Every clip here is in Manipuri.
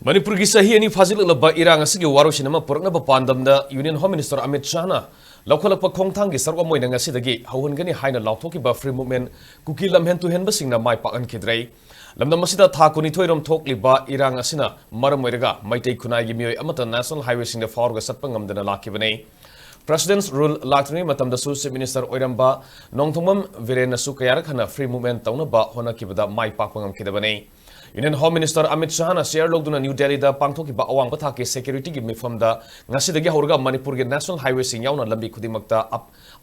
Manipur ki sahi ani fazil labba irang asigi warusin ama purakna pandamda Union Home Minister Amit Tana laukalakpa khongthang gi sarwa moina ngasidagi hawhungani haina lauthoki ba free movement kuki lamhen tu hen basingna mai Chat-Hankhidare lamdam masida tha kuni thoirom thokli ba irang asina maram oiraga maitei khunai gi mioi amata national highway sing the forga satpa ngamdana lakibane President's rule laktuni matamda su Chief Minister oiramba nongthomam virena su kayarak hana free movement tauna ba hona kibada mai pakpangam kidabane Union Home Minister Amit Tana share logduna New Delhi da pangthoki ba awang patha ke security gi mifam da ngasidagi haurga Manipur ge national highway sing yauna lambi khudimakta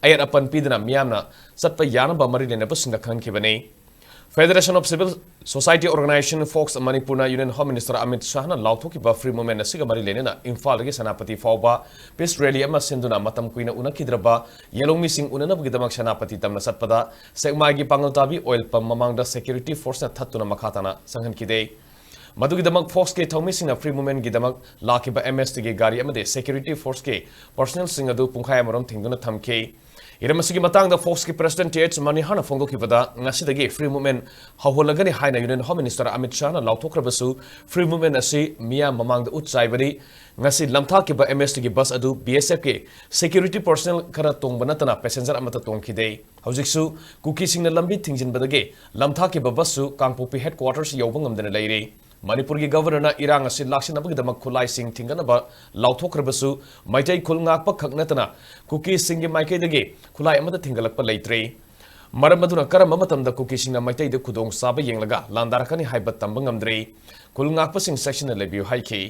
ayat apan pidana miyamna satpa yana ba mari lena basinga khan khibane Federation of Civil Society Organization Fox Manipur Union Home Minister Amit Tana lauthoki ba free movement asiga mari lena Imphal ge Sanapati fawba peace rally ama sinduna matam kuina unakidraba yellow missing unana bugidamak Sanapati tamna satpada segma gi pangaltabi oil pump mamangda security force na Thattuna Makha Tana Chat-Hankhidare Madugidamak Fox ke thaumising free movement gidamak lakiba MST ge gari amade security force ke personnel singadu pungkhai amarom thingduna thamke Iramasigi matang the Fox ki President TH Manihana Fongo Kibada ngasidagi free movement hawholagani haina Union Home Minister Amit Tana lautokrabasu free movement asi miya mamang da utsaibari ngasi lamtha ki ba MST ki bus adu BSF ke security personnel khara tongbana tana passenger amata tongkhide hojiksu kuki singna lambi thingjin badage lamtha ki ba bus su Kangpopi headquarters yobang amdana leire Manipur ki governor na irang asi laksina bagdamak khulai sing thingana ba lauthokrabasu maitai khulngak pa khaknatana kuki sing gi maike dege khulai amata thingalakpa leitre maram maduna karam matamda kuki singna maitai de khudong saba yenglaga landarakani haibat tambangamdre khulngak pa sing section lebiu haiki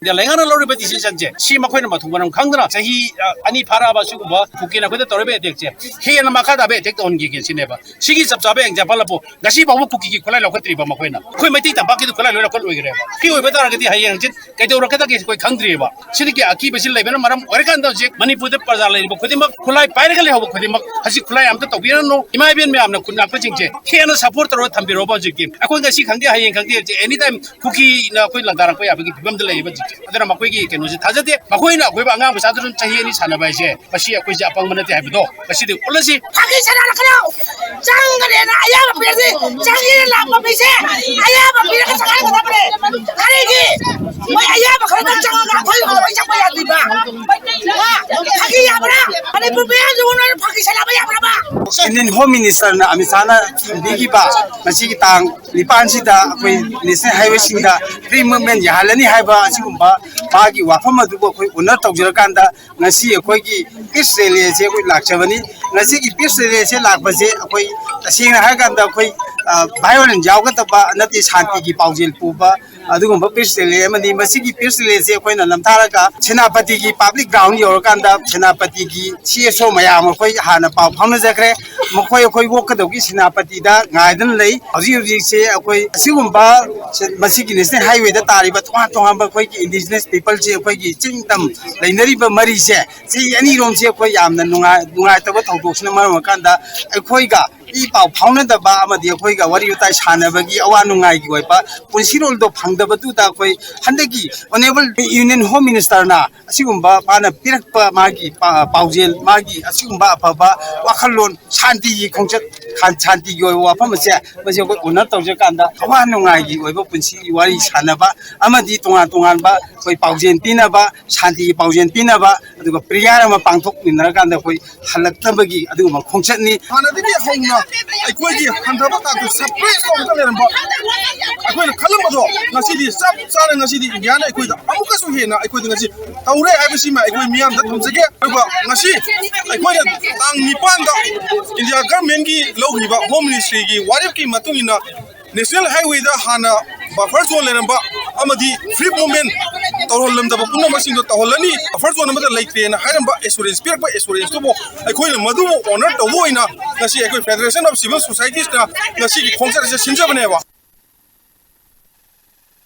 Lengan lori beti sanje si makoy na matungban khangdana sahi ani phara ba su ba kukina khode torbe dekche he na makha da be tek on gi sineba sigi sabsabe example apo gasi ba kuki ki khulai lokatri ba makoy na khoi mai ta ba ki khulai lokal oigre ba ki oi beta ragati hayang jit kai de rokata ki koi khangdri ba sini ki aki besil leben maram orekan da je Manipur de parja le ba khodi mak khulai paire gale hob khodi mak hasi khulai am ta tobira no imai ben me amna kunna pa jingje he na support ro thambi ro ba jik akoi gasi khangdi hayang khangdi anytime kuki na koi landara ko ya ba ki bibam de le ba jik adara makoigi kenoji thajade makoina goiba angang basadrun chahi ani sana baise basi akoi ja apang manate habido basi de ulasi phagi sana rakhno changre na aya ba pirse changi la ba bise aya ba pir ka changai ba pare kare gi moi aya ba khara changa ga khoi ko ba chang ba ya diba phagi ya bra ane pupe ya jo na phagi sana ba ya bra ba Indian Home Minister na amisana bigi ba masi ki tang lipan sida akoi national highway singa free movement ya halani haiba asigumba Pagi wafam adubo koi unar tawjirakanda ngasi akoi ki peace rally se koi lakchabani ngasi ki peace rally se lakbase akoi tasingna hakanda koi violence jawgataba nati shanti ki paujel puba adugumba peace rally amani masi ki peace rally se koi na lamtharaka Senapati ki public ground yorakanda Senapati ki CSO mayam koi hana paw phawna jakre makoi koi wokadawgi Senapati da ngaidan lei hoji se akoi asigumba masi ki national highway da tariba tonga ba koi ki indigenous people se koi ki chingtam lainari ba mari se ani rom se koi yamna nungai taba thawdoksna maram kanda koi ga I paw phawna da ba amadi koi ga wari utai sanabagi awa nungai gi oipa punsirol do phangdaba tu da koi handagi honorable Union Home Minister na asigumba pana pirakpa magi paujel magi asigumba apaba wakhalon shanti gi khongchat khan shanti gi wafam se base koi unar tawje kanda awa nungai gi oiba punsi wari sanaba amadi tongan ba koi paujen pina ba shanti gi paujen pina ba aduga priyara ma pangthok minara kanda koi halaktabagi aduga khongchat ni hanadigi hongna aikoigi handaba ta to separate ko ta leramba aikoina khalambado ngasidi sab sara ngasidi indiana aikoida amuka su hena aikoida ngasi taure abisi ma aikoi miyam da tumjege ba ngasi aikoida tang nipan da india government gi logriba home ministry gi warif ki matungina national highway da hana buffer zone leramba amadi free movement tawholam da punna masing do tawholani buffer zone amada laite na hairamba assurance pirak ba assurance to bo aikoina madu honor to boina ngasi aikoi Federation of Civil Societies na ngasi ki khongsa se sinjabane ba